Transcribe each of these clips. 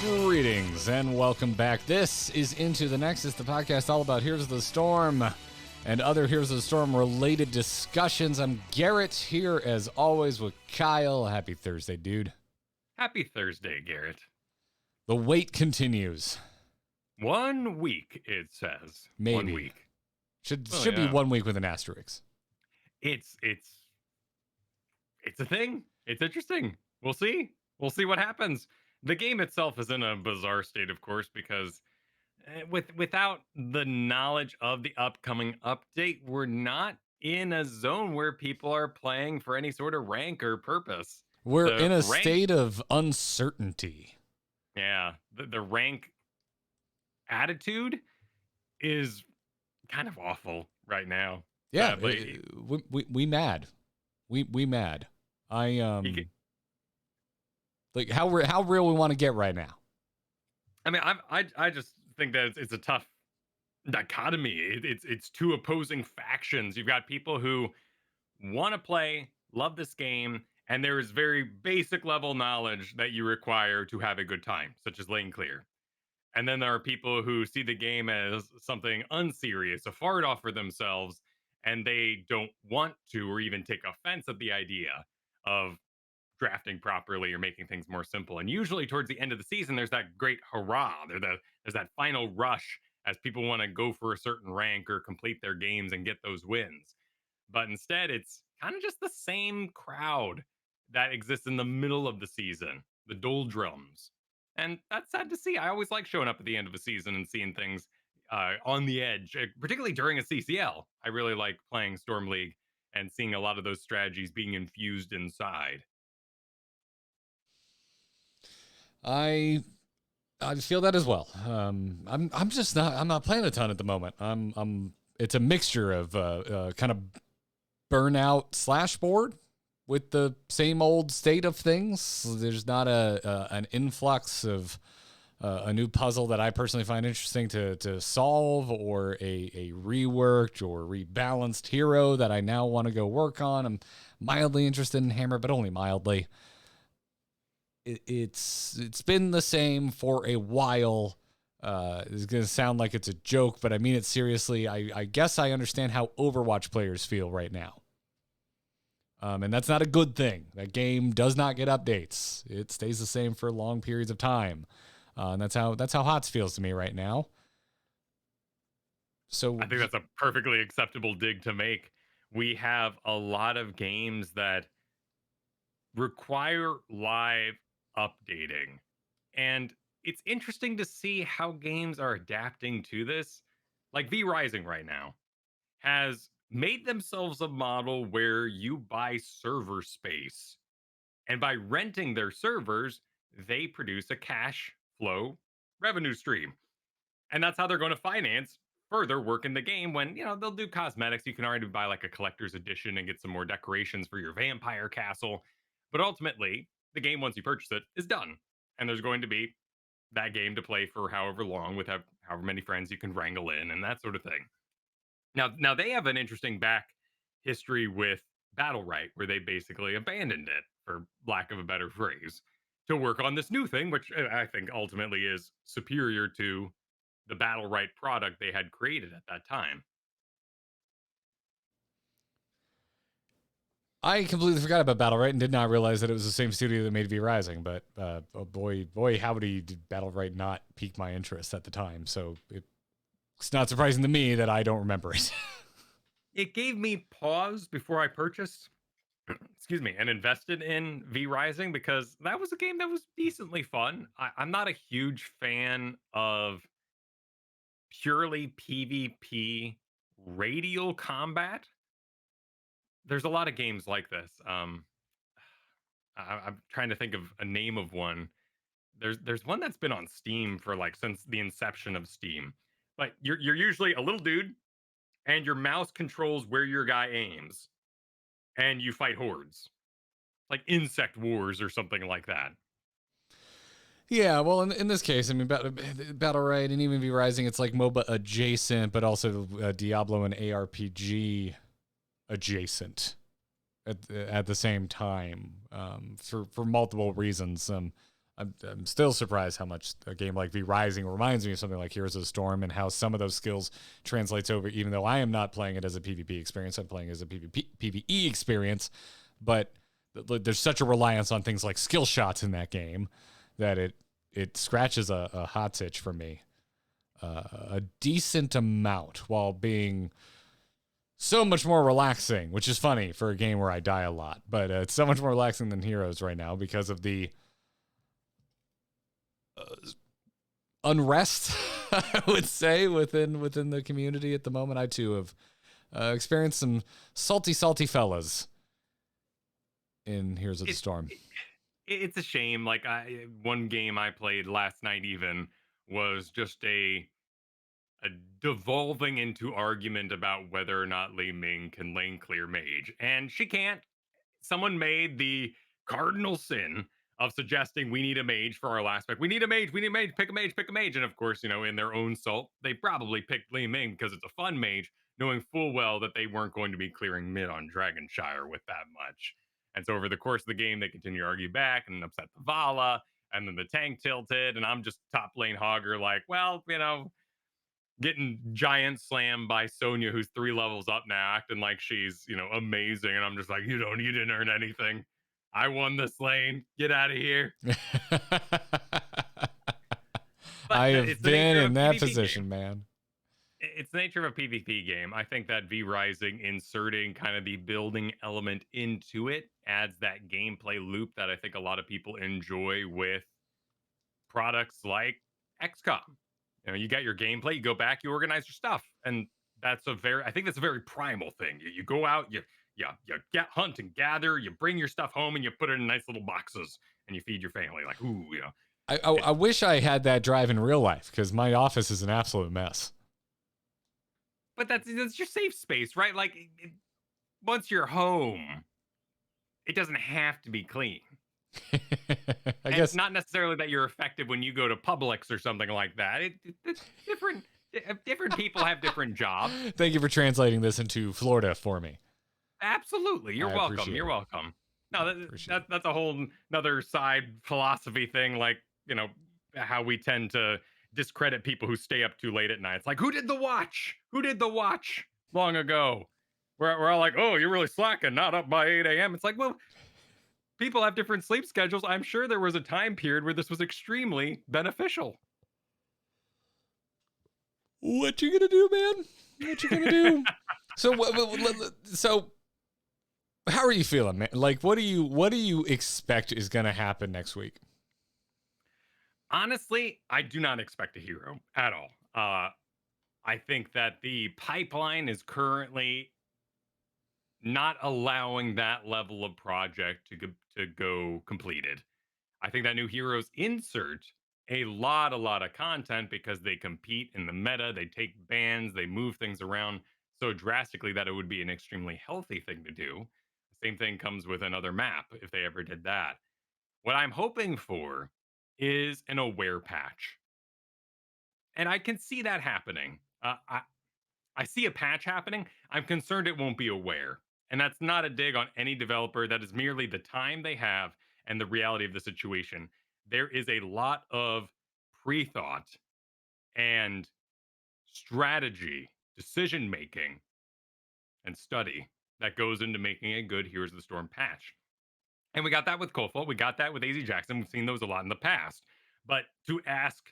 Greetings and welcome back. This is Into the Nexus, the podcast all about Heroes of the Storm and other Heroes of the Storm related discussions. I'm Garrett here as always with Kyle. Happy Thursday, dude. Happy Thursday, Garrett. The wait continues. 1 week, it says. Maybe. 1 week. Should be 1 week with an asterisk. It's a thing. It's interesting. We'll see. We'll see what happens. The game itself is in a bizarre state, of course, because without the knowledge of the upcoming update, we're not in a zone where people are playing for any sort of rank or purpose. We're in a state of uncertainty. Yeah, the rank attitude is kind of awful right now. Yeah, we mad. We mad. Like how real we want to get right now. I mean, I just think that it's a tough dichotomy. It's two opposing factions. You've got people who want to play, love this game, and there is very basic level knowledge that you require to have a good time, such as lane clear. And then there are people who see the game as something unserious, a fart off for themselves, and they don't want to or even take offense at the idea of drafting properly or making things more simple. And usually towards the end of the season, there's that great hurrah. There's that final rush as people want to go for a certain rank or complete their games and get those wins. But instead, it's kind of just the same crowd that exists in the middle of the season, the doldrums. And that's sad to see. I always like showing up at the end of a season and seeing things on the edge, particularly during a CCL. I really like playing Storm League and seeing a lot of those strategies being infused inside. I feel that as well. I'm not playing a ton at the moment. It's a mixture of kind of burnout / bored with the same old state of things. There's not an influx of a new puzzle that I personally find interesting to solve, or a reworked or rebalanced hero that I now want to go work on. I'm mildly interested in Hammer, but only mildly. It's been the same for a while. It's going to sound like it's a joke, but I mean it seriously. I guess I understand how Overwatch players feel right now. And that's not a good thing. That game does not get updates. It stays the same for long periods of time. And that's how HOTS feels to me right now. So I think that's a perfectly acceptable dig to make. We have a lot of games that require live updating. And it's interesting to see how games are adapting to this. Like V Rising right now has made themselves a model where you buy server space. And by renting their servers, they produce a cash flow revenue stream. And that's how they're going to finance further work in the game when, they'll do cosmetics. You can already buy like a collector's edition and get some more decorations for your vampire castle. But ultimately, the game, once you purchase it, is done. And there's going to be that game to play for however long with however many friends you can wrangle in and that sort of thing. Now they have an interesting back history with Battle.Right, where they basically abandoned it, for lack of a better phrase, to work on this new thing, which I think ultimately is superior to the Battle.Right product they had created at that time. I completely forgot about Battle.Right and did not realize that it was the same studio that made V Rising. But oh boy, howdy, did Battle.Right not pique my interest at the time. So it's not surprising to me that I don't remember it. It gave me pause before I purchased, and invested in V Rising, because that was a game that was decently fun. I'm not a huge fan of purely PvP radial combat. There's a lot of games like this. I'm trying to think of a name of one. There's one that's been on Steam for since the inception of Steam. But you're usually a little dude, and your mouse controls where your guy aims, and you fight hordes, like Insect Wars or something like that. Yeah, well, in this case, I mean, Battle.Right and even V Rising, it's like MOBA adjacent, but also Diablo and ARPG adjacent at the same time, for multiple reasons. I'm still surprised how much a game like V Rising reminds me of something like Heroes of the Storm, and how some of those skills translates over, even though I am not playing it as a PvP experience, I'm playing it as a PvE experience. But there's such a reliance on things like skill shots in that game that it scratches a hot itch for me a decent amount, while being so much more relaxing, which is funny for a game where I die a lot. But it's so much more relaxing than Heroes right now because of the unrest, I would say, within the community at the moment. I too have experienced some salty fellas in Heroes of the Storm. It's a shame. Like, one game I played last night even was just a devolving into argument about whether or not Li Ming can lane clear mage, and she can't. Someone made the cardinal sin of suggesting we need a mage for our last pick. We need a mage. We need a mage. Pick a mage. Pick a mage. And of course, in their own salt, they probably picked Li Ming because it's a fun mage, knowing full well that they weren't going to be clearing mid on Dragonshire with that much. And so over the course of the game, they continue to argue back and upset the Vala, and then the tank tilted, and I'm just top lane hogger, like, well, getting giant slammed by Sonya, who's 3 levels up now, acting like she's, amazing. And I'm just like, you didn't earn anything. I won this lane. Get out of here. I have been in that position, man. It's the nature of a PvP game. I think that V Rising inserting kind of the building element into it adds that gameplay loop that I think a lot of people enjoy with products like XCOM. You got your gameplay, you go back, you organize your stuff. And I think that's a very primal thing. You go out, you get hunt and gather, you bring your stuff home, and you put it in nice little boxes, and you feed your family. Like, ooh, I wish I had that drive in real life, because my office is an absolute mess. But that's your safe space, right? Like, once you're home, it doesn't have to be clean. I guess not necessarily that you're effective when you go to Publix or something like that. It's different. Different people have different jobs. Thank you for translating this into Florida for me. Absolutely, you're welcome. You're welcome. No, that's a whole another side philosophy thing. Like, how we tend to discredit people who stay up too late at night. It's like, who did the watch? Who did the watch long ago? We're all like, oh, you're really slacking, not up by 8 a.m. It's like, well, people have different sleep schedules. I'm sure there was a time period where this was extremely beneficial. What you gonna do, man? What you gonna do? So how are you feeling, man? Like, what do you expect is gonna happen next week? Honestly, I do not expect a hero at all. I think that the pipeline is currently not allowing that level of project to go completed. I think that new heroes insert a lot of content because they compete in the meta, they take bans, they move things around so drastically that it would be an extremely healthy thing to do. The same thing comes with another map if they ever did that. What I'm hoping for is an aware patch. And I can see that happening. I see a patch happening. I'm concerned it won't be aware. And that's not a dig on any developer. That is merely the time they have and the reality of the situation. There is a lot of pre-thought and strategy, decision making, and study that goes into making a good Heroes of the Storm patch. And we got that with Kofel. We got that with AZ Jackson. We've seen those a lot in the past. But to ask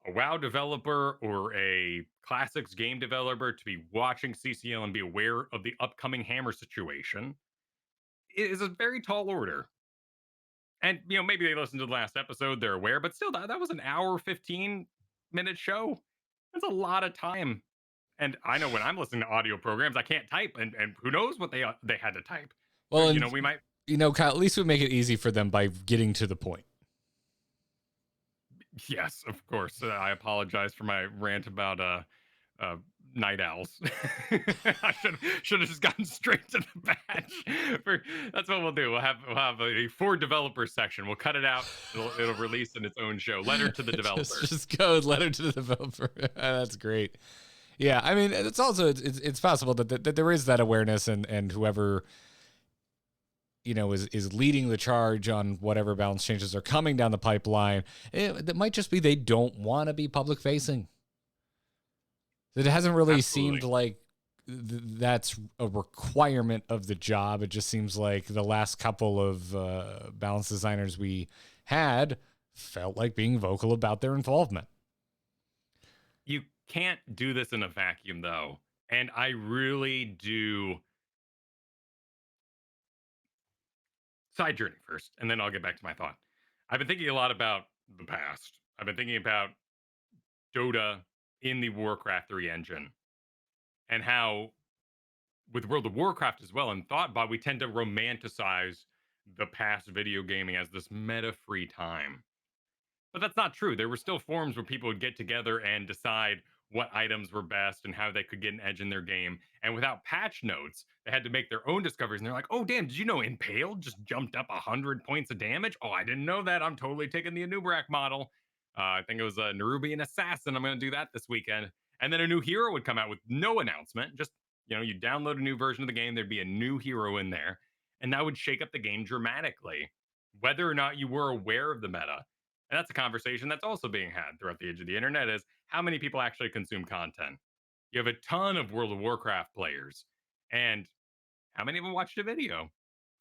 a WoW developer or a Classics game developer to be watching CCL and be aware of the upcoming Hammer situation is a very tall order. And, maybe they listened to the last episode, they're aware, but still, that was an hour, 15-minute show. That's a lot of time. And I know when I'm listening to audio programs, I can't type, and who knows what they had to type. Well, so, we might... Kyle, at least we make it easy for them by getting to the point. Yes, of course. I apologize for my rant about night owls. I should have just gotten straight to the patch. That's what we'll do. We'll have a for developer section. We'll cut it out. It'll release in its own show. Letter to the developer. just go with letter to the developer. That's great. Yeah, I mean, it's also it's possible that there is that awareness, and whoever is leading the charge on whatever balance changes are coming down the pipeline. That might just be they don't want to be public facing. It hasn't really Absolutely. seemed like that's a requirement of the job. It just seems like the last couple of balance designers we had felt like being vocal about their involvement. You can't do this in a vacuum, though. And I really do. Side journey first, and then I'll get back to my thought. I've been thinking a lot about the past. I've been thinking about Dota in the Warcraft 3 engine and how, with World of Warcraft as well, and Thoughtbot, we tend to romanticize the past video gaming as this meta free time. But that's not true. There were still forums where people would get together and decide what items were best and how they could get an edge in their game. And without patch notes, they had to make their own discoveries. And they're like, oh, damn, did you know Impaled just jumped up 100 points of damage? Oh, I didn't know that. I'm totally taking the Anubrak model. I think it was a Nerubian Assassin. I'm going to do that this weekend. And then a new hero would come out with no announcement. Just, you download a new version of the game. There'd be a new hero in there. And that would shake up the game dramatically, whether or not you were aware of the meta. And that's a conversation that's also being had throughout the age of the internet is how many people actually consume content. You have a ton of World of Warcraft players, and how many of them watched a video?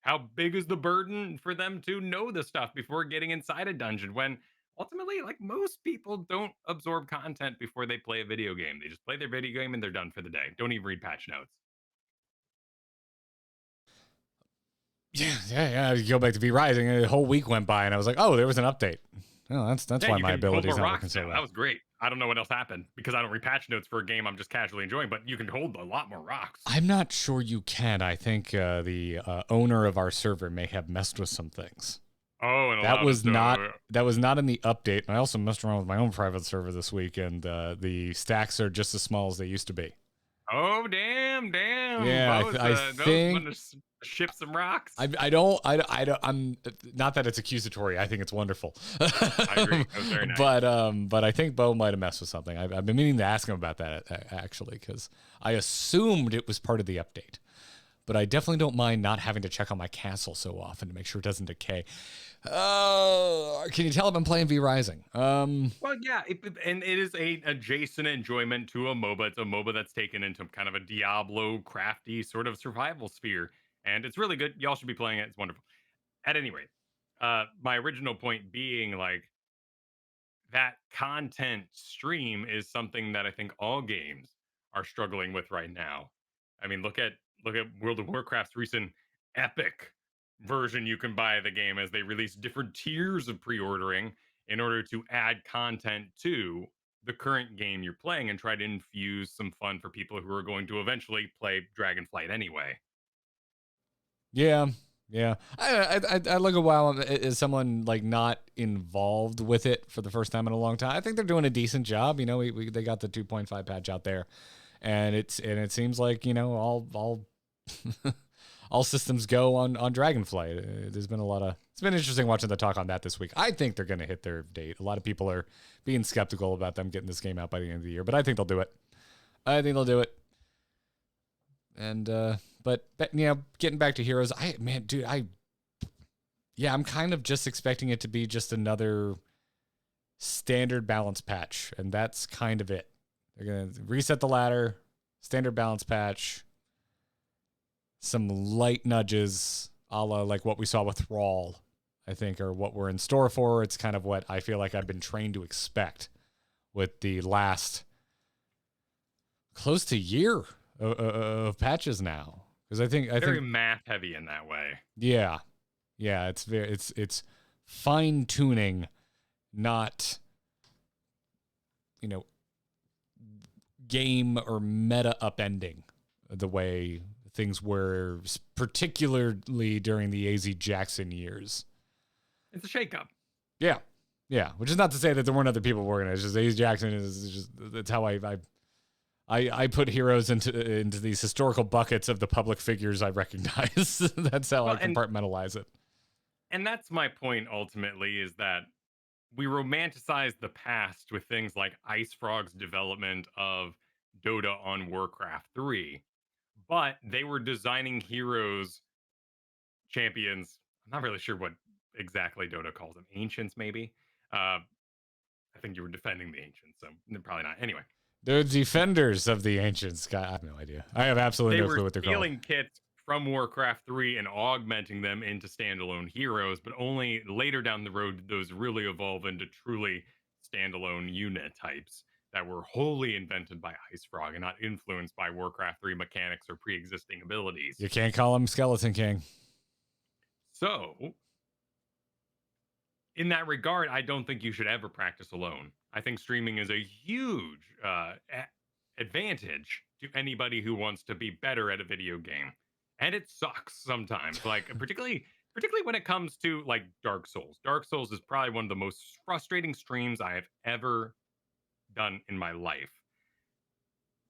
How big is the burden for them to know the stuff before getting inside a dungeon when ultimately, like, most people don't absorb content before they play a video game. They just play their video game and they're done for the day. Don't even read patch notes. Yeah. You go back to V Rising, and a whole week went by, and I was like, oh, there was an update. Oh, that's Yeah, why you my can hold ability is more not working rocks so now. well. That was great. I don't know what else happened because I don't read patch notes for a game I'm just casually enjoying, but you can hold a lot more rocks. I'm not sure you can. I think the owner of our server may have messed with some things. Oh, and That allowed us was to. not in the update. And I also messed around with my own private server this week, and the stacks are just as small as they used to be. Oh, damn. Yeah, I think Want to ship some rocks. I'm not that it's accusatory. I think it's wonderful. I agree. That was very nice. But I think Bo might have messed with something. I've been meaning to ask him about that actually, because I assumed it was part of the update. But I definitely don't mind not having to check on my castle so often to make sure it doesn't decay. Can you tell I've been playing V Rising? Well, yeah, and it is a adjacent enjoyment to a MOBA. It's a MOBA that's taken into kind of a Diablo crafty sort of survival sphere, and it's really good. Y'all should be playing it. It's wonderful. At any rate, my original point being like that content stream is something that I think all games are struggling with right now. I mean, look at World of Warcraft's recent epic version you can buy the game as they release different tiers of pre-ordering in order to add content to the current game you're playing and try to infuse some fun for people who are going to eventually play Dragonflight anyway. Yeah. I look at WoW as someone like not involved with it for the first time in a long time. I think they're doing a decent job. They got the 2.5 patch out there, and it seems like all all systems go on Dragonflight. It's been interesting watching the talk on that this week. I think they're going to hit their date. A lot of people are being skeptical about them getting this game out by the end of the year, but I think they'll do it. And but getting back to Heroes, I'm kind of just expecting it to be just another standard balance patch, and that's kind of it. They're gonna reset the ladder, standard balance patch, some light nudges, a la like what we saw with Thrall, I think, are what we're in store for. It's kind of what I feel like I've been trained to expect with the last close to year of patches now. Because I think very math heavy in that way. Yeah, it's fine tuning, not game or meta upending the way things were, particularly during the AZ Jackson years. It's a shakeup. Yeah, which is not to say that there weren't other people working it. It's just AZ Jackson is just that's how I put Heroes into these historical buckets of the public figures I recognize. That's how I compartmentalize it. And that's my point ultimately, is that we romanticize the past with things like Ice Frog's development of Dota on Warcraft 3, but they were designing heroes champions. I'm not really sure what exactly Dota calls them. Ancients, maybe. I think you were defending the ancients, so probably not. Anyway, The defenders of the ancients. God, I have no idea. I have absolutely they no were clue what they're called. stealing kits from Warcraft 3 and augmenting them into standalone heroes, but only later down the road did those really evolve into truly standalone unit types that were wholly invented by Ice Frog and not influenced by Warcraft 3 mechanics or pre-existing abilities. You can't call him Skeleton King. So, in that regard, I don't think you should ever practice alone. I think streaming is a huge advantage to anybody who wants to be better at a video game, and it sucks sometimes. Like particularly when it comes to like Dark Souls. Dark Souls is probably one of the most frustrating streams I have ever done in my life,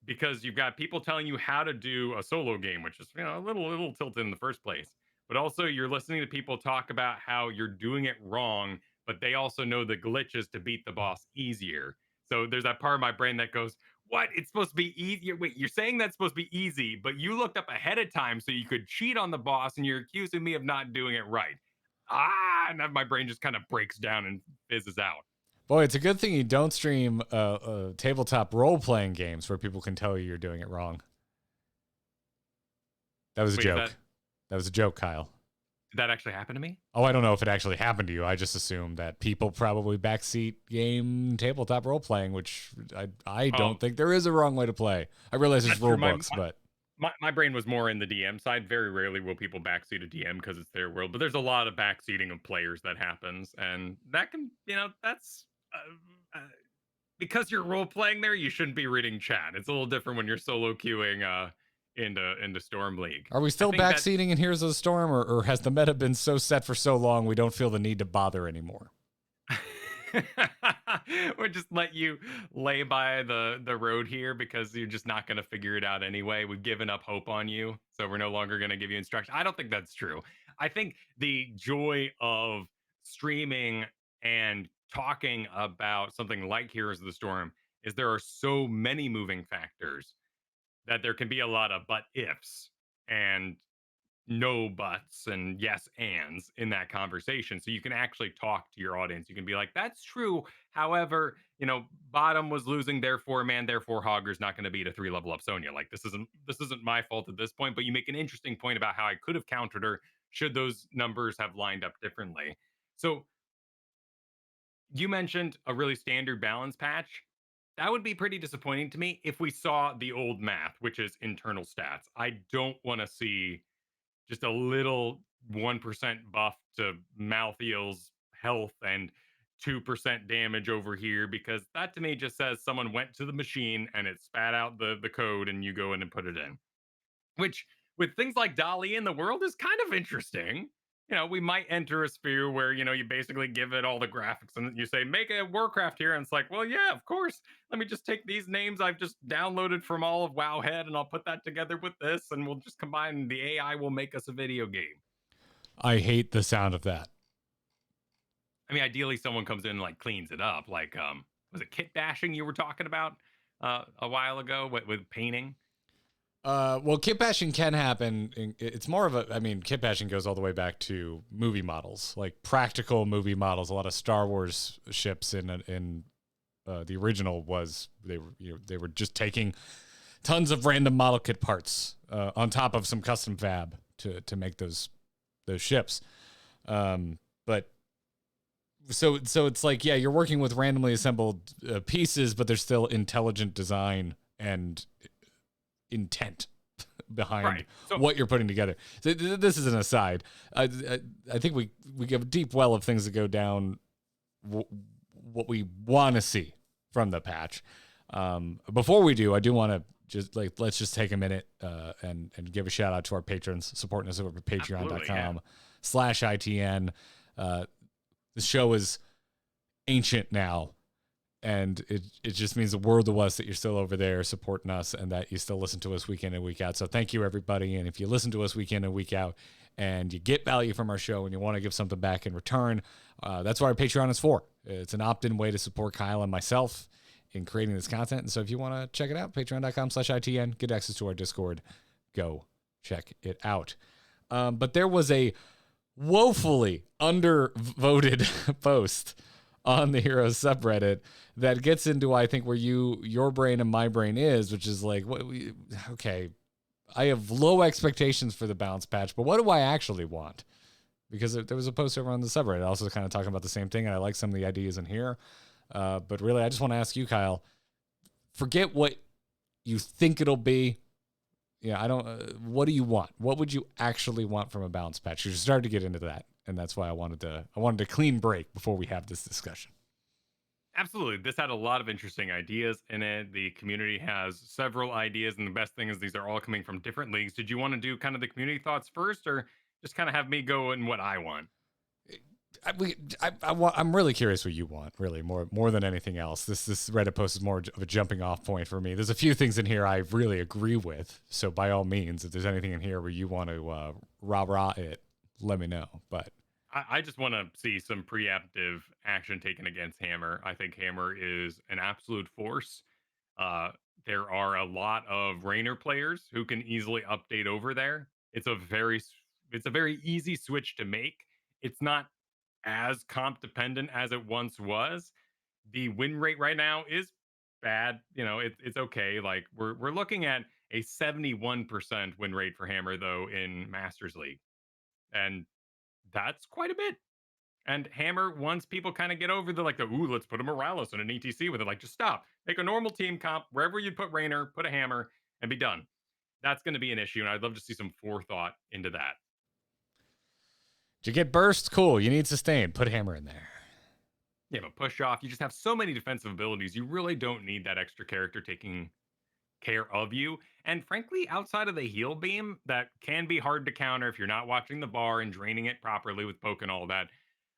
because you've got people telling you how to do a solo game, which is a little tilted in the first place. But also you're listening to people talk about how you're doing it wrong, but they also know the glitches to beat the boss easier. So there's that part of my brain that goes, "What? It's supposed to be easy? Wait, you're saying that's supposed to be easy, but you looked up ahead of time so you could cheat on the boss, and you're accusing me of not doing it right." And then my brain just kind of breaks down and fizzes out. Boy, it's a good thing you don't stream tabletop role-playing games where people can tell you're doing it wrong. That was a joke. That was a joke, Kyle. Did that actually happen to me? Oh, I don't know if it actually happened to you. I just assume that people probably backseat game tabletop role-playing, which I don't think there is a wrong way to play. I realize there's rule books, but... My brain was more in the DM side. Very rarely will people backseat a DM because it's their world, but there's a lot of backseating of players that happens, and that can, that's... because you're role-playing there, you shouldn't be reading chat. It's a little different when you're solo queuing into Storm League. Are we still backseating in Heroes of the Storm, or has the meta been so set for so long we don't feel the need to bother anymore? Or just let you lay by the road here because you're just not going to figure it out anyway. We've given up hope on you, so we're no longer going to give you instruction. I don't think that's true. I think the joy of streaming and talking about something like Heroes of the Storm is there are so many moving factors that there can be a lot of but ifs and no buts and yes ands in that conversation. So you can actually talk to your audience. You can be like, that's true. However, bottom was losing, therefore Hogger's not going to beat a 3-level up Sonya. Like this isn't my fault at this point, but you make an interesting point about how I could have countered her should those numbers have lined up differently. So you mentioned a really standard balance patch. That would be pretty disappointing to me if we saw the old math, which is internal stats. I don't want to see just a little 1% buff to Malthael's health and 2% damage over here, because that to me just says someone went to the machine and it spat out the code and you go in and put it in. Which, with things like Dali in the world, is kind of interesting. We might enter a sphere where, you basically give it all the graphics and you say, make a Warcraft here. And it's like, well, yeah, of course. Let me just take these names I've just downloaded from all of Wowhead and I'll put that together with this and we'll just combine. The AI will make us a video game. I hate the sound of that. I mean, ideally someone comes in and like cleans it up. Like, was it kit bashing you were talking about a while ago with painting? Well, kit bashing can happen. It's more of kit bashing goes all the way back to movie models, like practical movie models. A lot of Star Wars ships in the original they were just taking tons of random model kit parts on top of some custom fab to make those ships. But so it's like, yeah, you're working with randomly assembled pieces, but there's still intelligent design and intent behind what you're putting together. So this is an aside. I think we give a deep well of things that go down what we want to see from the patch. Before we do, I do want to let's just take a minute and give a shout out to our patrons supporting us over at patreon.com/ITN. The show is ancient now. And it just means the world to us that you're still over there supporting us and that you still listen to us week in and week out. So thank you, everybody. And if you listen to us week in and week out and you get value from our show and you want to give something back in return, that's what our Patreon is for. It's an opt-in way to support Kyle and myself in creating this content. And so if you want to check it out, patreon.com/ITN, get access to our Discord, go check it out. But there was a woefully undervoted post on the Heroes subreddit that gets into, I think, where your brain and my brain is, which is like, okay, I have low expectations for the bounce patch, but what do I actually want? Because there was a post over on the subreddit also kind of talking about the same thing, and I like some of the ideas in here. But really, I just want to ask you, Kyle, forget what you think it'll be. Yeah, I don't. What do you want? What would you actually want from a balance patch? You started to get into that, and that's why I wanted to clean break before we have this discussion. Absolutely. This had a lot of interesting ideas in it. The community has several ideas, and the best thing is these are all coming from different leagues. Did you want to do kind of the community thoughts first, or just kind of have me go in what I want? I'm really curious what you want, really, more than anything else. This Reddit post is more of a jumping off point for me. There's a few things in here I really agree with, so by all means, if there's anything in here where you want to rah it, let me know. But I just want to see some preemptive action taken against Hammer. I think Hammer is an absolute force. Uh, there are a lot of Rainer players who can easily update over there. It's a very easy switch to make. It's not as comp dependent as it once was. The win rate right now is bad. It's okay. Like we're looking at a 71% win rate for Hammer though in Masters League, and that's quite a bit. And Hammer, once people kind of get over let's put a Morales and an ETC with it, like just stop. Make a normal team comp wherever you put Rainer, put a Hammer, and be done. That's going to be an issue, and I'd love to see some forethought into that. did you get burst? Cool. You need sustain. Put Hammer in there. Yeah, but push off. You just have so many defensive abilities. You really don't need that extra character taking care of you. And frankly, outside of the heal beam, that can be hard to counter if you're not watching the bar and draining it properly with poke and all that.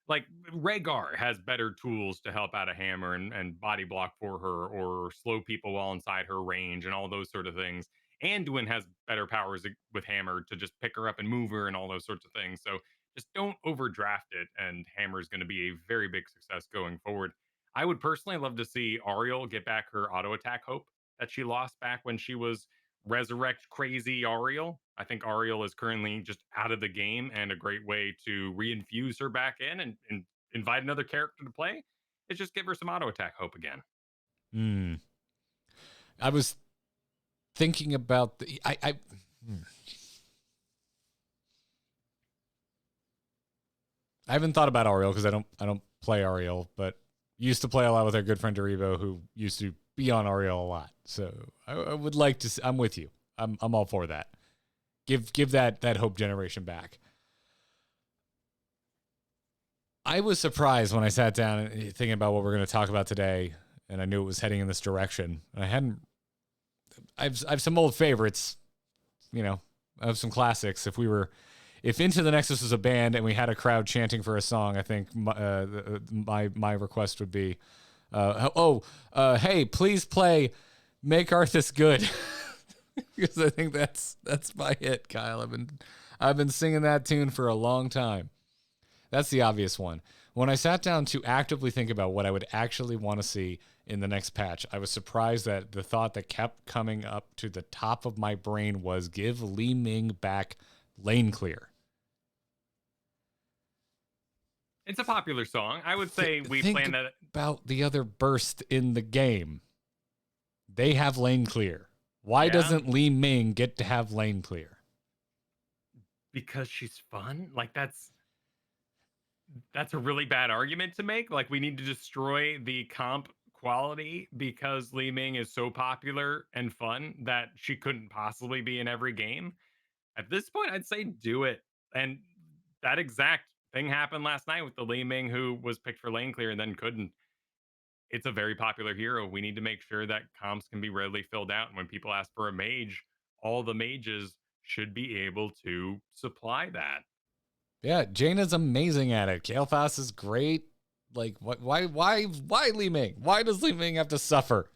Like Rhaegar has better tools to help out a Hammer and body block for her or slow people while inside her range and all those sort of things. Anduin has better powers with Hammer to just pick her up and move her and all those sorts of things. So just don't overdraft it, and Hammer is going to be a very big success going forward. I would personally love to see Ariel get back her auto attack hope that she lost back when she was resurrect crazy Ariel. I think Ariel is currently just out of the game, and a great way to reinfuse her back in and invite another character to play is just give her some auto attack hope again. I was thinking about I haven't thought about Ariel because I don't play Ariel, but used to play a lot with our good friend Derivo, who used to be on Ariel a lot. So I would like to. I'm with you. I'm all for that. Give that hope generation back. I was surprised when I sat down and thinking about what we're going to talk about today, and I knew it was heading in this direction. And I've some old favorites. I have some classics. If Into the Nexus was a band and we had a crowd chanting for a song, I think my request would be, hey, please play "Make Arthas Good," because I think that's my hit, Kyle. I've been singing that tune for a long time. That's the obvious one. When I sat down to actively think about what I would actually want to see in the next patch, I was surprised that the thought that kept coming up to the top of my brain was give Li Ming back lane clear. It's a popular song. I would say we plan that about the other burst in the game. They have lane clear. Why doesn't Li Ming get to have lane clear? Because she's fun. Like that's a really bad argument to make. Like we need to destroy the comp quality because Li Ming is so popular and fun that she couldn't possibly be in every game. At this point, I'd say do it. And that exact thing happened last night with the Li Ming who was picked for lane clear and then couldn't. It's a very popular hero. We need to make sure that comps can be readily filled out. And when people ask for a mage, all the mages should be able to supply that. Yeah, Jaina's amazing at it. Kael'thas is great. Like, why Li Ming? Why does Li Ming have to suffer?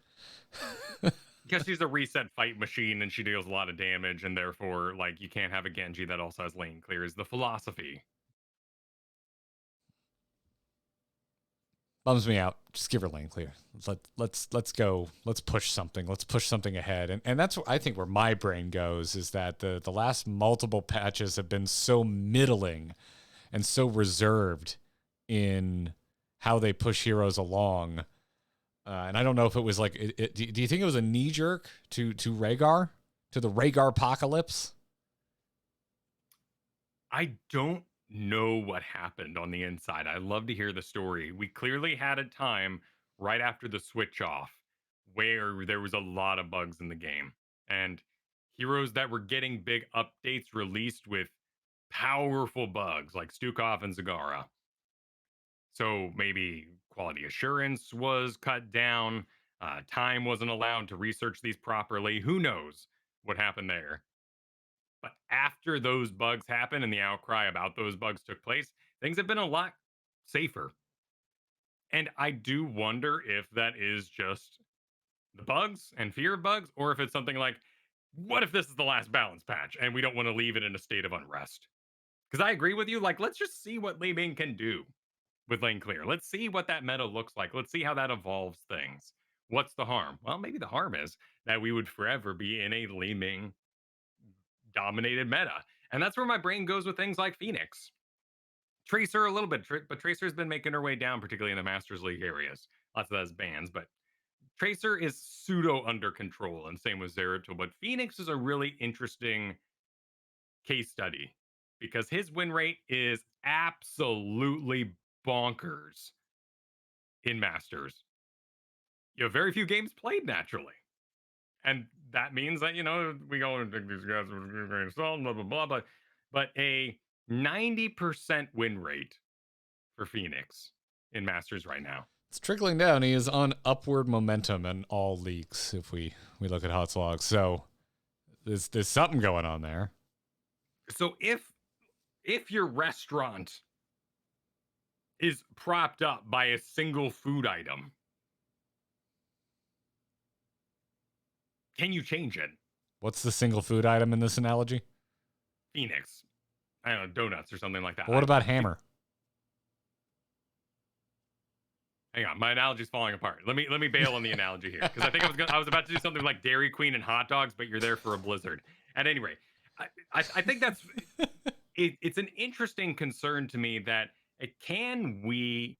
Because she's a reset fight machine and she deals a lot of damage, and therefore, like, you can't have a Genji that also has lane clear is the philosophy. Bums me out. Just give her lane clear. Let's go. Let's push something. Let's push something ahead. And that's I think where my brain goes is that the last multiple patches have been so middling. and so reserved in how they push heroes along. And I don't know if it was like, do you think it was a knee jerk to Rhaegar, to the Rhaegar apocalypse? I don't know what happened on the inside. I love to hear the story. We clearly had a time right after the switch off where there was a lot of bugs in the game and heroes that were getting big updates released with powerful bugs like Stukov and Zagara. So maybe quality assurance was cut down, time wasn't allowed to research these properly. Who knows what happened there? But after those bugs happened and the outcry about those bugs took place, things have been a lot safer. And I do wonder if that is just the bugs and fear of bugs, or if it's something like, what if this is the last balance patch and we don't want to leave it in a state of unrest? Because I agree with you. Like, let's just see what Li Ming can do with lane clear. Let's see what that meta looks like. Let's see how that evolves things. What's the harm? Well, maybe the harm is that we would forever be in a Li Ming dominated meta. And that's where my brain goes with things like Phoenix. Tracer a little bit, but Tracer's been making her way down, particularly in the Masters League areas. Lots of that is bans, but Tracer is pseudo under control, and same with Zeratul. But Phoenix is a really interesting case study because his win rate is absolutely bonkers in Masters. You have very few games played naturally. And that means that, we go and think these guys are very solid, blah, blah, blah. But a 90% win rate for Phoenix in Masters right now. It's trickling down. He is on upward momentum in all leagues if we look at HOTS logs. So there's something going on there. So if your restaurant is propped up by a single food item, can you change it? What's the single food item in this analogy? Phoenix. I don't know, donuts or something like that. Well, what about Hammer? Hang on, my analogy's falling apart. Let me bail on the analogy here because I think I was about to do something like Dairy Queen and hot dogs, but you're there for a blizzard. At any rate, I think that's it's an interesting concern to me that can we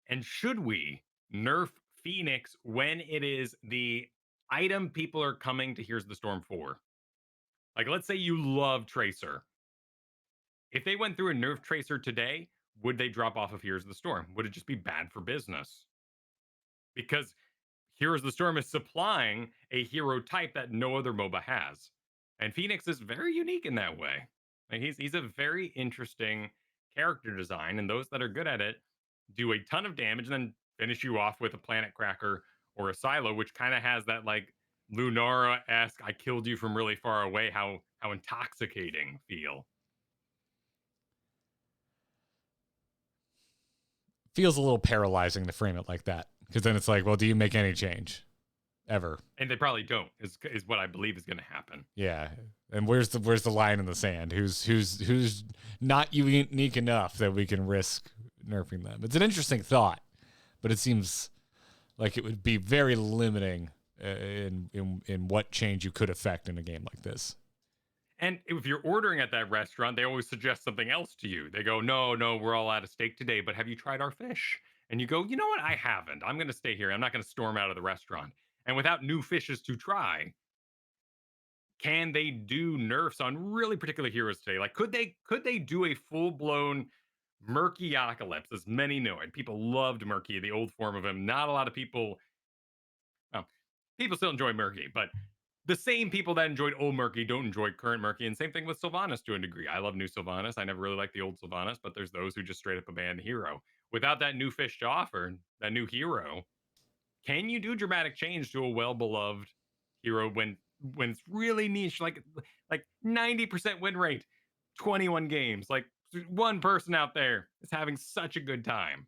and should we nerf Phoenix when it is the item people are coming to Here's the Storm for? Like, let's say you love Tracer. If they went through a nerf Tracer today, would they drop off of Here's the Storm? Would it just be bad for business? Because Here's the Storm is supplying a hero type that no other MOBA has. And Phoenix is very unique in that way. Like he's a very interesting character design, and those that are good at it do a ton of damage and then finish you off with a Planet Cracker or a Silo, which kind of has that like Lunara-esque I killed you from really far away, how intoxicating feel. Feels a little paralyzing to frame it like that, because then it's like, well, do you make any change ever? And they probably don't. Is what I believe is going to happen. Yeah, and where's the line in the sand? Who's not unique enough that we can risk nerfing them? It's an interesting thought, but it seems like it would be very limiting in what change you could affect in a game like this. And if you're ordering at that restaurant, they always suggest something else to you. They go, no, we're all out of steak today, but have you tried our fish? And you go, you know what? I haven't. I'm going to stay here. I'm not going to storm out of the restaurant. And without new fishes to try, can they do nerfs on really particular heroes today? Like, could they do a full-blown Murky Apocalypse, as many know it? People loved Murky, the old form of him. Not a lot of people, well, people still enjoy Murky, but the same people that enjoyed old Murky don't enjoy current Murky, and same thing with Sylvanas to a degree. I love new Sylvanas. I never really liked the old Sylvanas, but there's those who just straight up abandon the hero. Without that new fish to offer, that new hero, can you do dramatic change to a well-beloved hero when it's really niche, like 90% win rate, 21 games, like one person out there is having such a good time?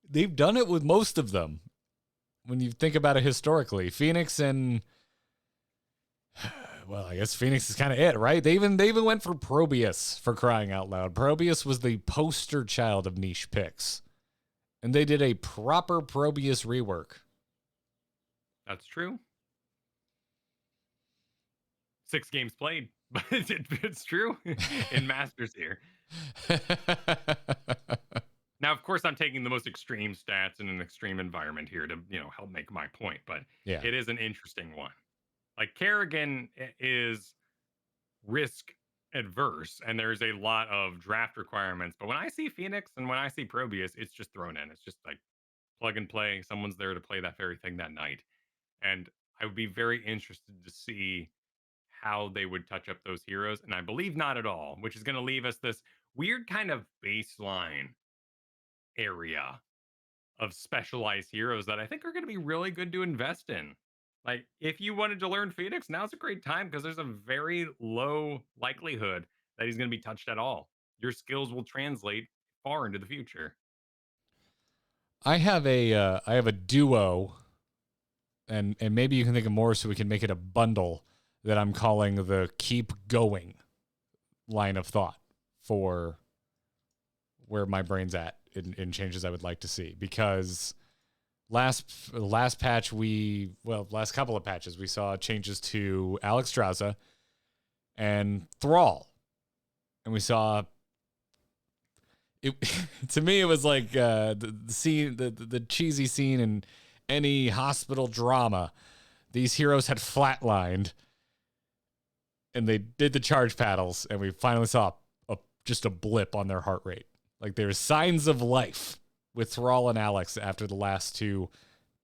They've done it with most of them. When you think about it historically, Phoenix and, well, I guess Phoenix is kind of it, right? They even went for Probius, for crying out loud. Probius was the poster child of niche picks. And they did a proper Probius rework. That's true. 6 games played, but it's true in Masters here. Now, of course, I'm taking the most extreme stats in an extreme environment here to, help make my point, but Yeah. it is an interesting one. Like Kerrigan is risk adverse and there's a lot of draft requirements. But when I see Phoenix and when I see Probius, it's just thrown in. It's just like plug and play. Someone's there to play that very thing that night. And I would be very interested to see how they would touch up those heroes. And I believe not at all, which is going to leave us this weird kind of baseline area of specialized heroes that I think are going to be really good to invest in. Like, if you wanted to learn Phoenix, now's a great time because there's a very low likelihood that he's going to be touched at all. Your skills will translate far into the future. I have a duo, and maybe you can think of more so we can make it a bundle that I'm calling the keep going line of thought for where my brain's at in changes I would like to see. Because last patch last couple of patches we saw changes to Alex Straza and Thrall, and we saw it. To me, it was like the scene, the cheesy scene in any hospital drama. These heroes had flatlined, and they did the charge paddles, and we finally saw just a blip on their heart rate. Like there's signs of life with Thrall and Alex after the last two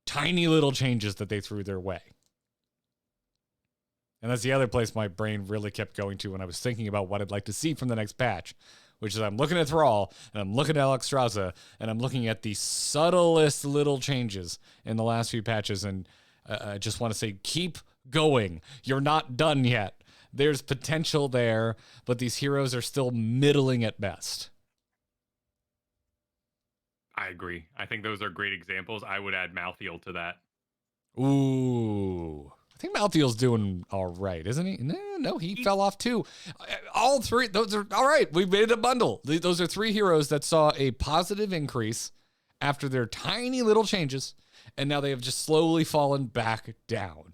tiny little changes that they threw their way. And that's the other place my brain really kept going to when I was thinking about what I'd like to see from the next patch, which is I'm looking at Thrall, and I'm looking at Alex Straza, and I'm looking at the subtlest little changes in the last few patches, and I just want to say, keep going. You're not done yet. There's potential there, but these heroes are still middling at best. I agree. I think those are great examples. I would add Malthael to that. Ooh. I think Malthael's doing all right, isn't he? No, he fell off too. All three, those are all right. We made a bundle. Those are three heroes that saw a positive increase after their tiny little changes, and now they have just slowly fallen back down.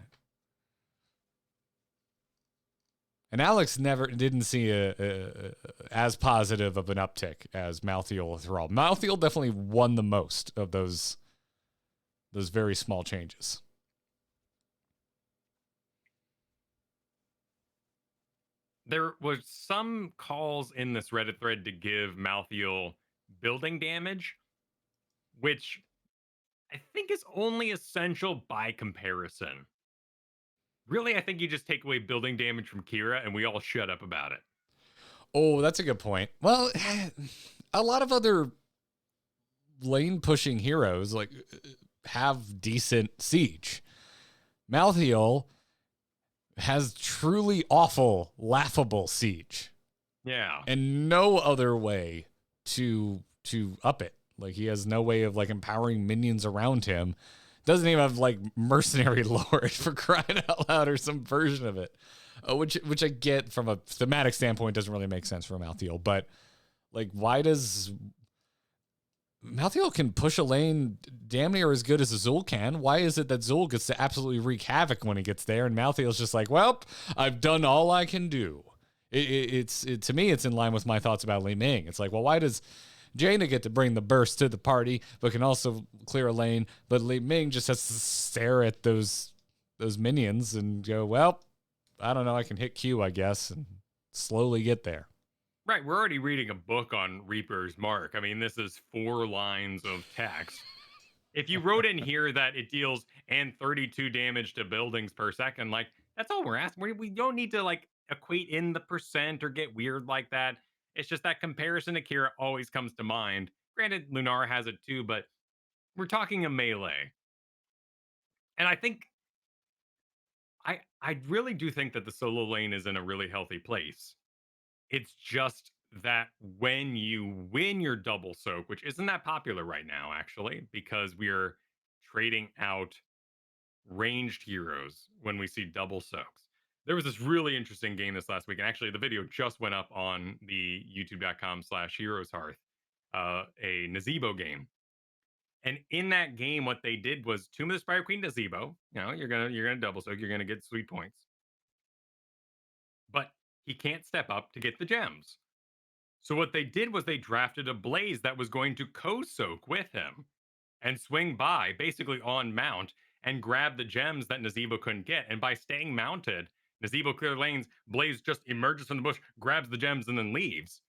And Alex didn't see as positive of an uptick as Malthael Thrall. Malthael definitely won the most of those very small changes. There was some calls in this Reddit thread to give Malthael building damage, which I think is only essential by comparison. Really, I think you just take away building damage from Kira and we all shut up about it. Oh, that's a good point. Well, a lot of other lane pushing heroes like have decent siege. Malthael has truly awful, laughable siege. Yeah. And no other way to up it. Like he has no way of like empowering minions around him. Doesn't even have like mercenary lord for crying out loud or some version of it. Which I get from a thematic standpoint doesn't really make sense for Malthael, but like why does Malthael can push a lane damn near as good as Azul can? Why is it that Zul gets to absolutely wreak havoc when he gets there, and Malthael's just like, well, I've done all I can do. To me, it's in line with my thoughts about Li Ming. It's like, well, why does Jaina get to bring the burst to the party, but can also clear a lane, but Li Ming just has to stare at those minions and go, well, I don't know, I can hit Q, I guess, and slowly get there. Right, we're already reading a book on Reaper's Mark. I mean, this is 4 lines of text. If you wrote in here that it deals and 32 damage to buildings per second, like that's all we're asking. We don't need to like equate in the percent or get weird like that. It's just that comparison to Kira always comes to mind. Granted, Lunar has it too, but we're talking a melee. And I think I really do think that the solo lane is in a really healthy place. It's just that when you win your double soak, which isn't that popular right now, actually, because we're trading out ranged heroes when we see double soaks. There was this really interesting game this last week, and actually the video just went up on the youtube.com/heroes hearth, a Nazebo game. And in that game, what they did was Tomb of the Spider Queen Nazebo. You're gonna double soak, you're gonna get sweet points. But he can't step up to get the gems. So what they did was they drafted a Blaze that was going to co-soak with him and swing by basically on mount and grab the gems that Nazeebo couldn't get. And by staying mounted, Nazeebo clear lanes, Blaze just emerges from the bush, grabs the gems, and then leaves.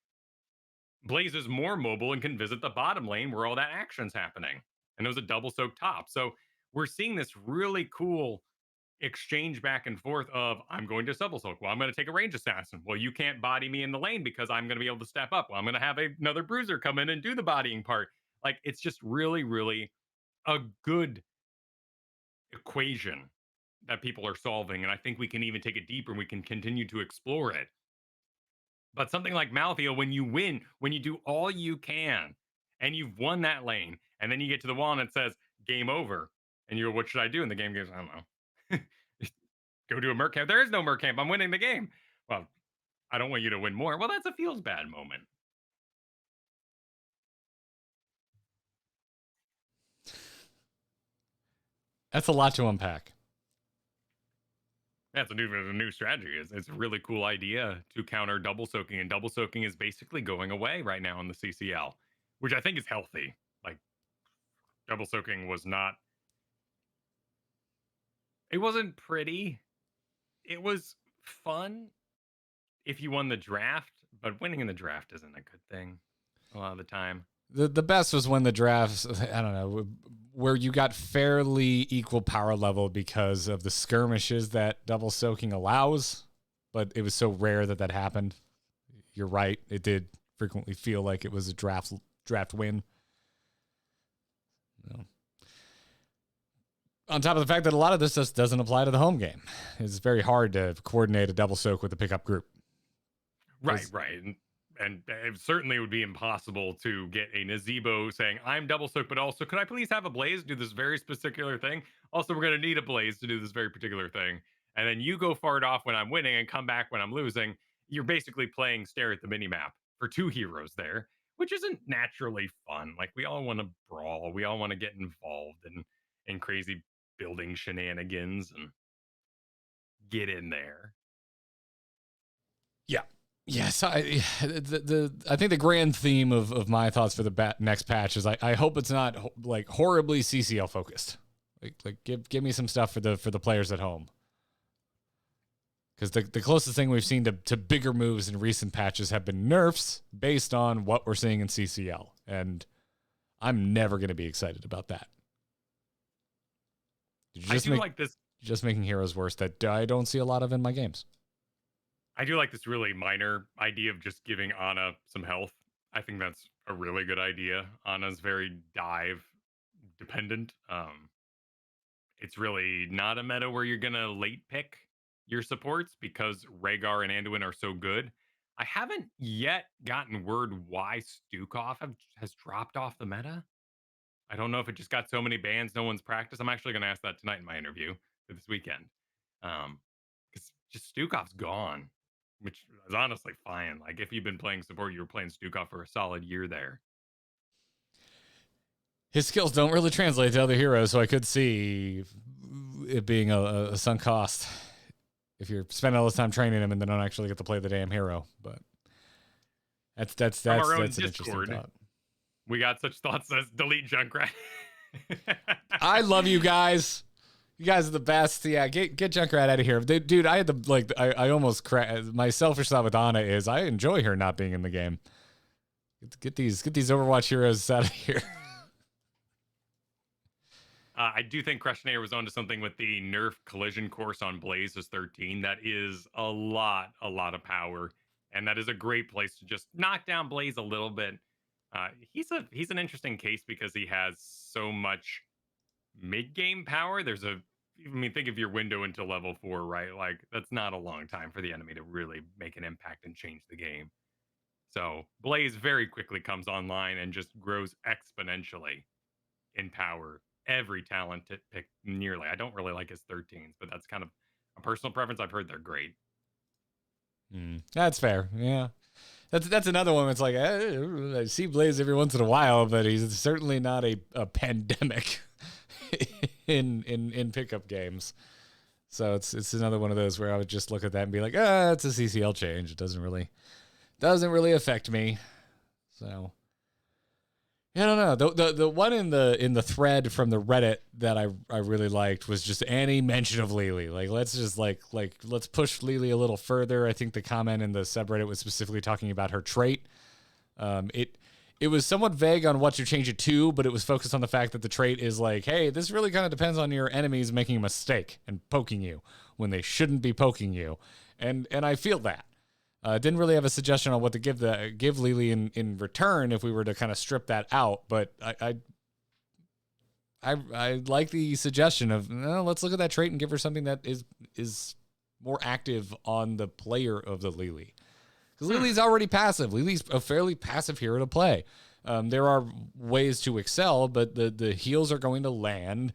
Blaze is more mobile and can visit the bottom lane where all that action's happening. And it was a double soak top. So we're seeing this really cool exchange back and forth of I'm going to double soak. Well, I'm going to take a range assassin. Well, you can't body me in the lane because I'm going to be able to step up. Well, I'm going to have another bruiser come in and do the bodying part. Like, it's just really, really a good equation that people are solving. And I think we can even take it deeper and we can continue to explore it. But something like Malthael, when you win, when you do all you can and you've won that lane, and then you get to the wall and it says game over, and you're, what should I do? And the game goes, I don't know. Go to a Merc camp. There is no Merc camp. I'm winning the game. Well, I don't want you to win more. Well, that's a feels bad moment. That's a lot to unpack. That's a new strategy. It's a really cool idea to counter double soaking, and double soaking is basically going away right now in the CCL, which I think is healthy. Like, double soaking was not. It wasn't pretty. It was fun if you won the draft, but winning in the draft isn't a good thing a lot of the time. The best was when the drafts, I don't know, where you got fairly equal power level because of the skirmishes that double soaking allows, but it was so rare that happened. You're right. It did frequently feel like it was a draft win. No. On top of the fact that a lot of this just doesn't apply to the home game. It's very hard to coordinate a double soak with a pickup group. Right. And it certainly would be impossible to get a Nazeebo saying, I'm double soaked, but also, could I please have a Blaze do this very particular thing? Also, we're going to need a Blaze to do this very particular thing. And then you go far off when I'm winning and come back when I'm losing. You're basically playing stare at the minimap for two heroes there, which isn't naturally fun. Like, we all want to brawl. We all want to get involved in crazy building shenanigans and get in there. Yeah. Yes, I think the grand theme of my thoughts for the next patch is I hope it's not like horribly CCL focused. Like give me some stuff for the players at home. Because the closest thing we've seen to bigger moves in recent patches have been nerfs based on what we're seeing in CCL. And I'm never going to be excited about that. Like this. Just making heroes worse that I don't see a lot of in my games. I do like this really minor idea of just giving Ana some health. I think that's a really good idea. Ana's very dive dependent. It's really not a meta where you're going to late pick your supports because Rhaegar and Anduin are so good. I haven't yet gotten word why Stukov has dropped off the meta. I don't know if it just got so many bans, no one's practiced. I'm actually going to ask that tonight in my interview for this weekend. Because just Stukov's gone, which is honestly fine. Like, if you've been playing support, you were playing Stukov for a solid year there. His skills don't really translate to other heroes, so I could see it being a sunk cost if you're spending all this time training him and then don't actually get to play the damn hero. But that's an interesting thought. We got such thoughts as delete Junkrat. I love you guys. You guys are the best. Yeah, get Junkrat out of here. Dude, I had I almost my selfish thought with Ana is I enjoy her not being in the game. Get these Overwatch heroes out of here. I do think Crushinator was onto something with the nerf collision course on Blaze is 13. That is a lot of power, and that is a great place to just knock down Blaze a little bit. He's an interesting case because he has so much mid-game power. Think of your window into level 4, right? Like, that's not a long time for the enemy to really make an impact and change the game. So Blaze very quickly comes online and just grows exponentially in power. Every talent to pick nearly. I don't really like his 13s, but that's kind of a personal preference. I've heard they're great. That's fair. Yeah. That's another one. It's like I see Blaze every once in a while, but he's certainly not a pandemic in pickup games. So it's another one of those where I would just look at that and be like, it's a CCL change. It doesn't really doesn't really affect me. So I don't know. The one in the thread from the Reddit that I really liked was just any mention of Lily. Like let's just let's push Lily a little further. I think the comment in the subreddit was specifically talking about her trait. It was somewhat vague on what to change it to, but it was focused on the fact that the trait is like, hey, this really kind of depends on your enemies making a mistake and poking you when they shouldn't be poking you. And I feel that. Didn't really have a suggestion on what to give Lily in return if we were to kind of strip that out, but I like the suggestion of let's look at that trait and give her something that is more active on the player of the Lily. Because Lily's already passive. Lily's a fairly passive hero to play. There are ways to excel, but the heals are going to land.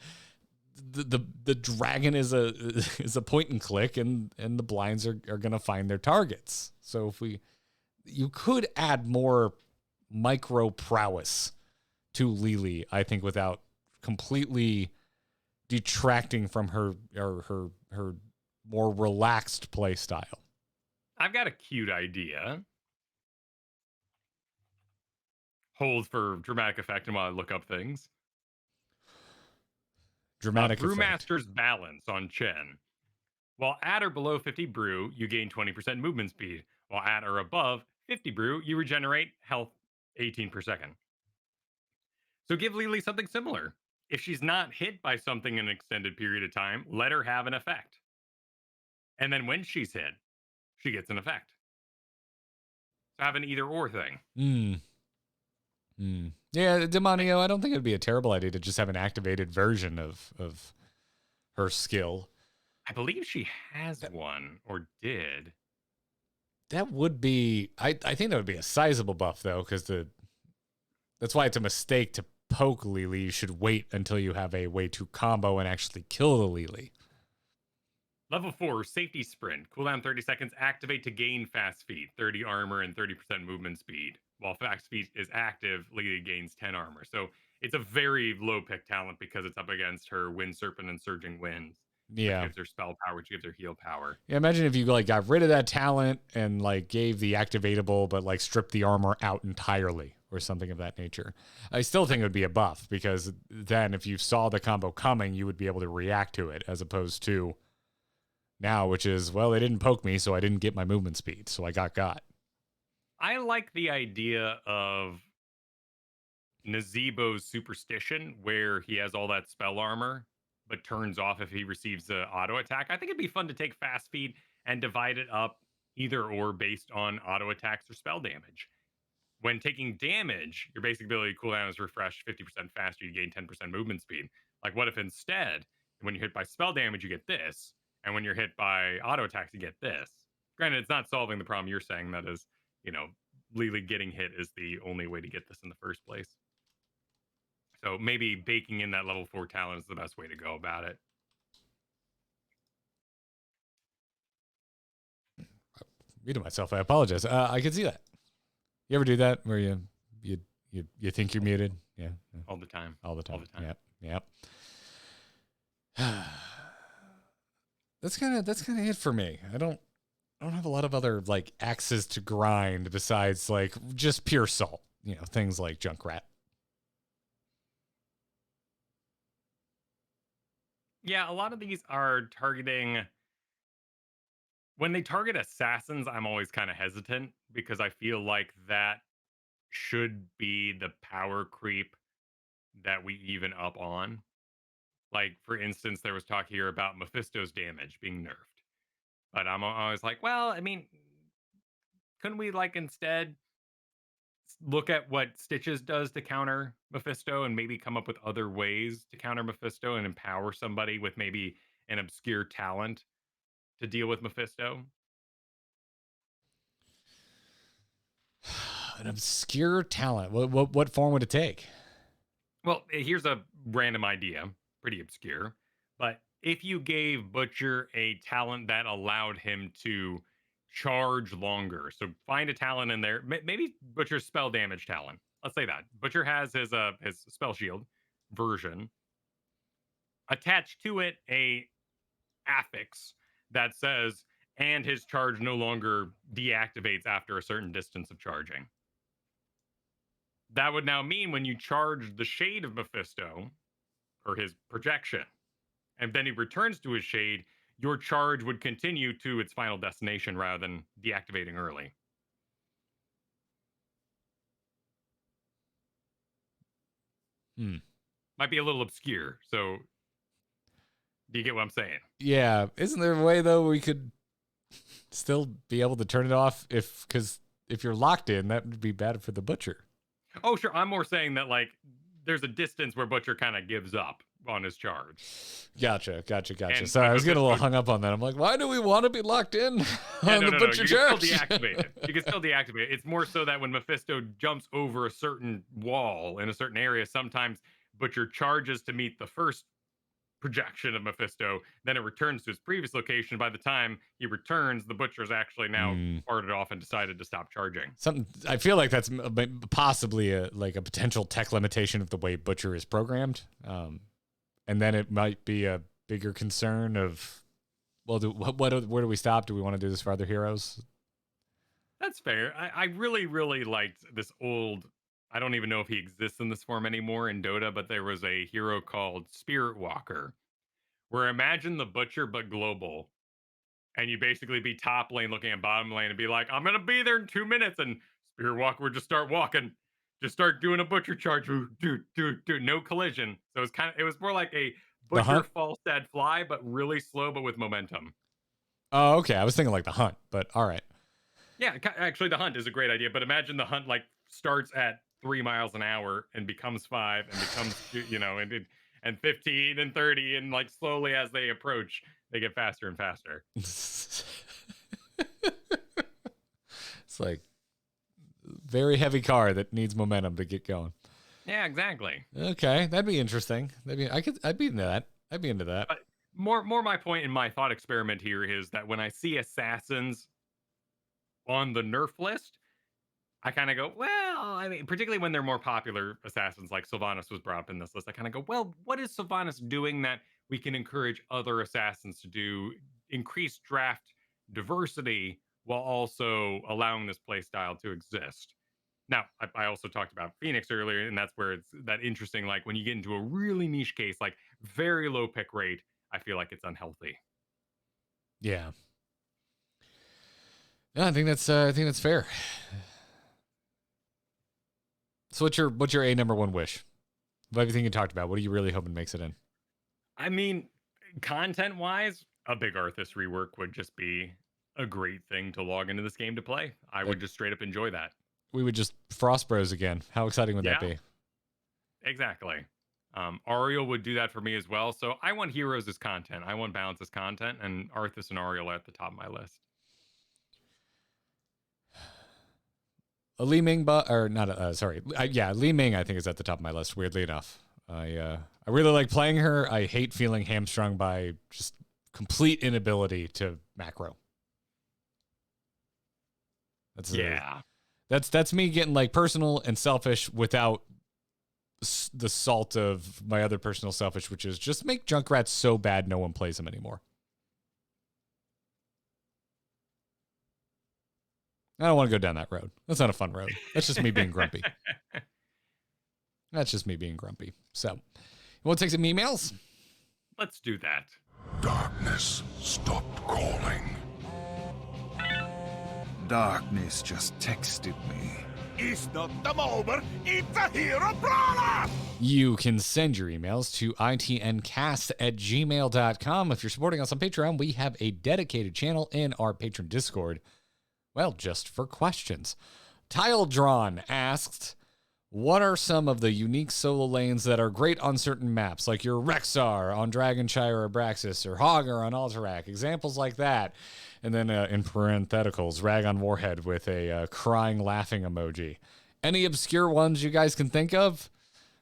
The dragon is a point and click, and the blinds are going to find their targets. So you could add more micro prowess to Lily, I think, without completely detracting from her more relaxed play style. I've got a cute idea. Hold for dramatic effect and while I look up things. Dramatic effect. Brewmaster's Balance on Chen. While at or below 50 brew, you gain 20% movement speed. While at or above 50 brew, you regenerate health 18 per second. So give Lily something similar. If she's not hit by something in an extended period of time, let her have an effect. And then when she's hit, she gets an effect. So have an either or thing. Yeah, Demonio, I don't think it'd be a terrible idea to just have an activated version of her skill. I believe she has one, or did. That would be, I think that would be a sizable buff, though, because that's why it's a mistake to poke Lily. You should wait until you have a way to combo and actually kill the Lily. Level 4, Safety Sprint. Cooldown 30 seconds. Activate to gain fast feet, 30 armor, and 30% movement speed. While fast feet is active, Lily gains 10 armor. So it's a very low pick talent because it's up against her Wind Serpent and Surging Winds. Yeah. Which gives her spell power, which gives her heal power. Yeah, imagine if you got rid of that talent and gave the activatable, but stripped the armor out entirely or something of that nature. I still think it would be a buff because then if you saw the combo coming, you would be able to react to it as opposed to now, which is, well, they didn't poke me, so I didn't get my movement speed, so I got. I like the idea of Nazebo's Superstition, where he has all that spell armor, but turns off if he receives an auto attack. I think it'd be fun to take fast feed and divide it up either or based on auto attacks or spell damage. When taking damage, your basic ability cooldown is refreshed 50% faster, you gain 10% movement speed. Like, what if instead, when you're hit by spell damage, you get this, and when you're hit by auto attacks, you get this? Granted, it's not solving the problem you're saying, that is, Lily getting hit is the only way to get this in the first place. So maybe baking in that level 4 talent is the best way to go about it. Muted myself. I apologize. I can see that. You ever do that where you think you're muted? Yeah. All the time. All the time. Yep. That's kind of it for me. I don't have a lot of other axes to grind besides just pure salt. Things like Junkrat. Yeah, a lot of these are targeting. When they target assassins, I'm always kind of hesitant because I feel like that should be the power creep that we even up on. Like, for instance, there was talk here about Mephisto's damage being nerfed. But I'm always like, well, I mean, couldn't we instead look at what Stitches does to counter Mephisto and maybe come up with other ways to counter Mephisto and empower somebody with maybe an obscure talent to deal with Mephisto? An obscure talent. What form would it take? Well, here's a random idea, pretty obscure. But if you gave Butcher a talent that allowed him to charge longer, so find a talent in there, maybe Butcher's spell damage talent. Let's say that Butcher has his spell shield version. Attach to it a affix that says and his charge no longer deactivates after a certain distance of charging. That would now mean when you charge the shade of Mephisto, or his projection, and then he returns to his shade, your charge would continue to its final destination rather than deactivating early. Might be a little obscure, so do you get what I'm saying? Yeah. Isn't there a way, though, we could still be able to turn it off? Because if you're locked in, that would be bad for the Butcher. Oh, sure. I'm more saying that, like, there's a distance where Butcher kind of gives up on his charge. Gotcha. And Sorry, I was getting a little Mephisto- hung up on that. I'm like, why do we want to be locked in on the Butcher You can charge? still deactivate it. You can still deactivate it. It's more so that when Mephisto jumps over a certain wall in a certain area, sometimes Butcher charges to meet the first projection of Mephisto, then it returns to its previous location. By the time he returns, the Butcher's actually now farted off and decided to stop charging. Something I feel like that's possibly a potential tech limitation of the way Butcher is programmed, and then it might be a bigger concern of, well, where do we stop? Do we want to do this for other heroes? That's fair. I really, really liked this old. I don't even know if he exists in this form anymore in Dota, but there was a hero called Spirit Walker, where imagine the Butcher but global, and you basically be top lane looking at bottom lane and be like, I'm gonna be there in 2 minutes, and Spirit Walker would just start walking, just start doing a Butcher charge, do no collision. So it was more like a Butcher false dead fly, but really slow, but with momentum. Oh, okay. I was thinking like the Hunt, but all right. Yeah, actually, the Hunt is a great idea, but imagine the Hunt like starts at 3 miles an hour and becomes 5 and becomes and 15 and 30, and like slowly as they approach, they get faster and faster. It's like very heavy car that needs momentum to get going. Yeah, exactly. Okay, that'd be interesting. I'd be into that. I'd be into that. But more my point in my thought experiment here is that when I see assassins on the nerf list, I kind of go, well, I mean, particularly when they're more popular assassins, like Sylvanas was brought up in this list, I kind of go, well, what is Sylvanas doing that we can encourage other assassins to do, increase draft diversity while also allowing this play style to exist? Now, I also talked about Phoenix earlier, and that's where it's that interesting, like when you get into a really niche case, like very low pick rate, I feel like it's unhealthy. Yeah. Yeah, I think that's fair. So what's your number one wish? Of everything you talked about, what are you really hoping makes it in? I mean, content-wise, a big Arthas rework would just be a great thing to log into this game to play. I would just straight up enjoy that. We would just Frost Bros again. How exciting would that be? Exactly. Ariel would do that for me as well. So I want heroes as content. I want balance as content, and Arthas and Ariel are at the top of my list. Li Ming, Li Ming, I think, is at the top of my list. Weirdly enough, I really like playing her. I hate feeling hamstrung by just complete inability to macro. That's me getting like personal and selfish without the salt of my other personal selfish, which is just make Junkrats so bad no one plays them anymore. I don't want to go down that road. That's not a fun road. That's just me being grumpy. So, you want to take some emails? Let's do that. Darkness stopped calling. Darkness just texted me. It's not the over, it's a hero brawler! You can send your emails to itncast@gmail.com. If you're supporting us on Patreon, we have a dedicated channel in our patron Discord. Well, just for questions. Tile Drawn asked, what are some of the unique solo lanes that are great on certain maps, like your Rexar on Dragonshire or Abraxas, or Hogger on Alterac, examples like that. And then in parentheticals, Rag Warhead with a crying, laughing emoji. Any obscure ones you guys can think of?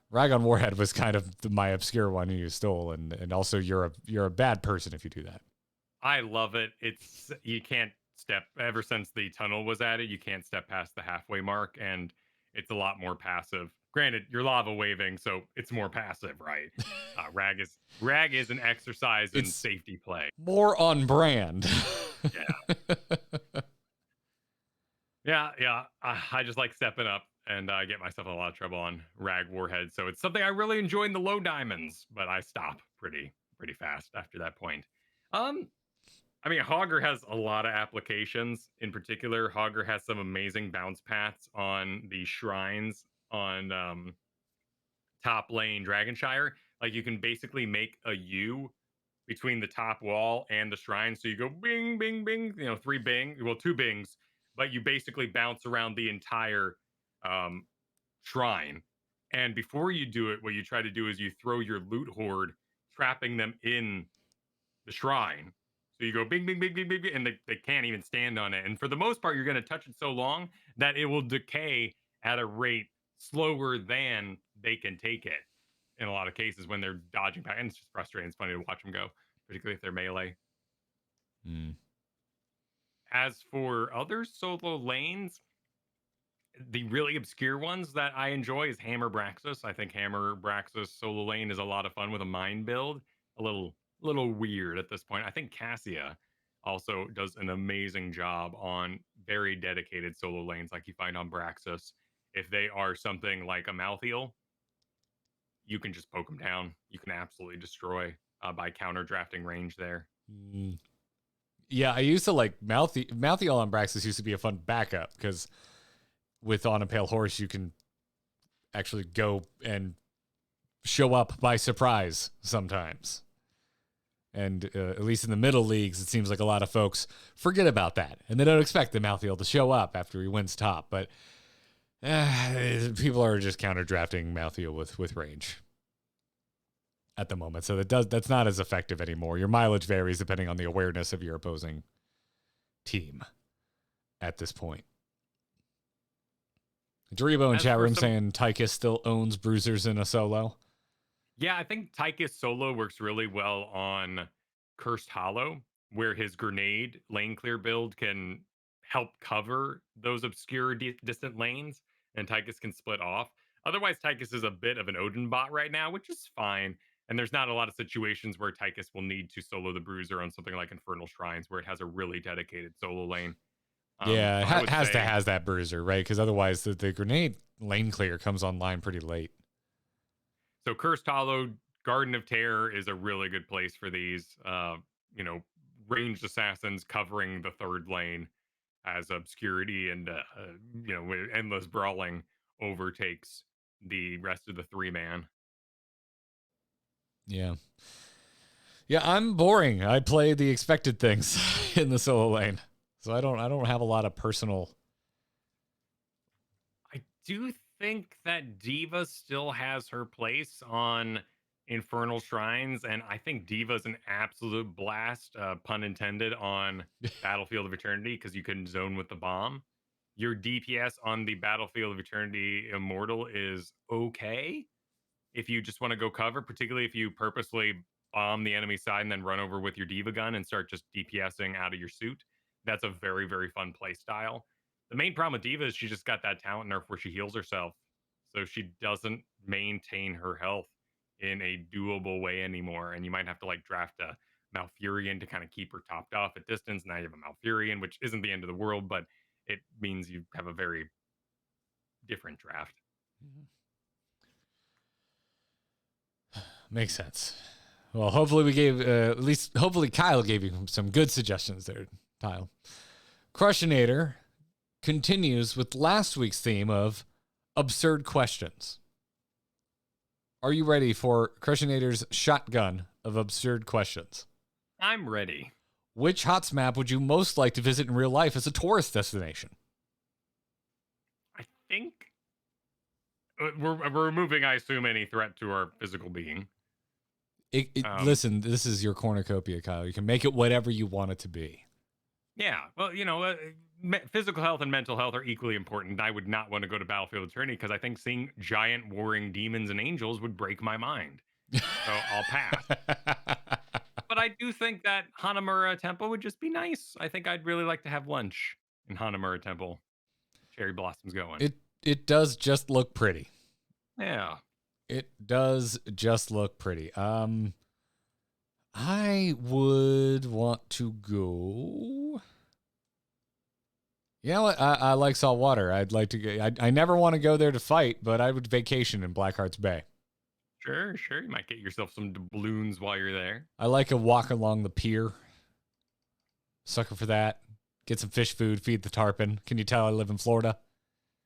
Rag Warhead was kind of my obscure one you stole, and also you're a bad person if you do that. I love it. You can't step, ever since the tunnel was added, you can't step past the halfway mark, and it's a lot more passive. Granted, you're lava waving, so it's more passive, right? Rag is an exercise in safety play. More on brand. Yeah. I just like stepping up, and I get myself in a lot of trouble on Rag Warhead. So it's something I really enjoy in the low diamonds, but I stop pretty fast after that point. Um, I mean, Hogger has a lot of applications. In particular, Hogger has some amazing bounce paths on the shrines on top lane Dragonshire. Like you can basically make a U between the top wall and the shrine. So you go bing, bing, bing, three bing, well, two bings, but you basically bounce around the entire um, shrine. And before you do it, what you try to do is you throw your loot horde, trapping them in the shrine. So you go bing, bing, bing, bing, bing, bing, and they can't even stand on it. And for the most part, you're going to touch it so long that it will decay at a rate slower than they can take it in a lot of cases when they're dodging back. And it's just frustrating. It's funny to watch them go, particularly if they're melee. As for other solo lanes, the really obscure ones that I enjoy is Hammer Braxis. I think Hammer Braxis solo lane is a lot of fun with a mine build. A little weird at this point. I think Cassia also does an amazing job on very dedicated solo lanes like you find on Braxis. If they are something like a Malthael, you can just poke them down. You can absolutely destroy by counter drafting range there. Yeah, I used to like Malthael on Braxis used to be a fun backup because with On a Pale Horse, you can actually go and show up by surprise sometimes. And at least in the middle leagues, it seems like a lot of folks forget about that. And they don't expect the Malthael to show up after he wins top. But people are just counter drafting Malthael with range at the moment. So that's not as effective anymore. Your mileage varies depending on the awareness of your opposing team at this point. Doribo in chat room saying Tychus still owns bruisers in a solo. Yeah, I think Tychus solo works really well on Cursed Hollow, where his grenade lane clear build can help cover those obscure distant lanes, and Tychus can split off. Otherwise, Tychus is a bit of an Odin bot right now, which is fine. And there's not a lot of situations where Tychus will need to solo the bruiser on something like Infernal Shrines, where it has a really dedicated solo lane. Yeah, it has that bruiser, right? Because otherwise the grenade lane clear comes online pretty late. So Cursed Hollow, Garden of Terror is a really good place for these, ranged assassins covering the third lane as obscurity and, endless brawling overtakes the rest of the three-man. Yeah. Yeah, I'm boring. I play the expected things in the solo lane. So I don't have a lot of personal. I do think that Diva still has her place on Infernal Shrines, and I think Diva's an absolute blast, pun intended, on Battlefield of Eternity because you can zone with the bomb. Your DPS on the Battlefield of Eternity Immortal is okay if you just want to go cover, particularly if you purposely bomb the enemy side and then run over with your Diva gun and start just DPSing out of your suit. That's a very, very fun play style. The main problem with Diva is she just got that talent nerf where she heals herself. So she doesn't maintain her health in a doable way anymore. And you might have to like draft a Malfurion to kind of keep her topped off at distance. Now you have a Malfurion, which isn't the end of the world, but it means you have a very different draft. Makes sense. Well, hopefully we gave, hopefully Kyle gave you some good suggestions there, Kyle. Crushinator continues with last week's theme of absurd questions. Are you ready for Crushinator's shotgun of absurd questions? I'm ready. Which HOTS map would you most like to visit in real life as a tourist destination? I think we're removing, I assume, any threat to our physical being. Listen, this is your cornucopia, Kyle. You can make it whatever you want it to be. Yeah, well, physical health and mental health are equally important. I would not want to go to Battlefield Eternity because I think seeing giant warring demons and angels would break my mind. So I'll pass. But I do think that Hanamura Temple would just be nice. I think I'd really like to have lunch in Hanamura Temple. Cherry blossoms going. It does just look pretty. Yeah. It does just look pretty. I would want to go. You know what? I like salt water. I'd like to go. I never want to go there to fight, but I would vacation in Blackheart's Bay. Sure. You might get yourself some doubloons while you're there. I like a walk along the pier. Sucker for that. Get some fish food, feed the tarpon. Can you tell I live in Florida?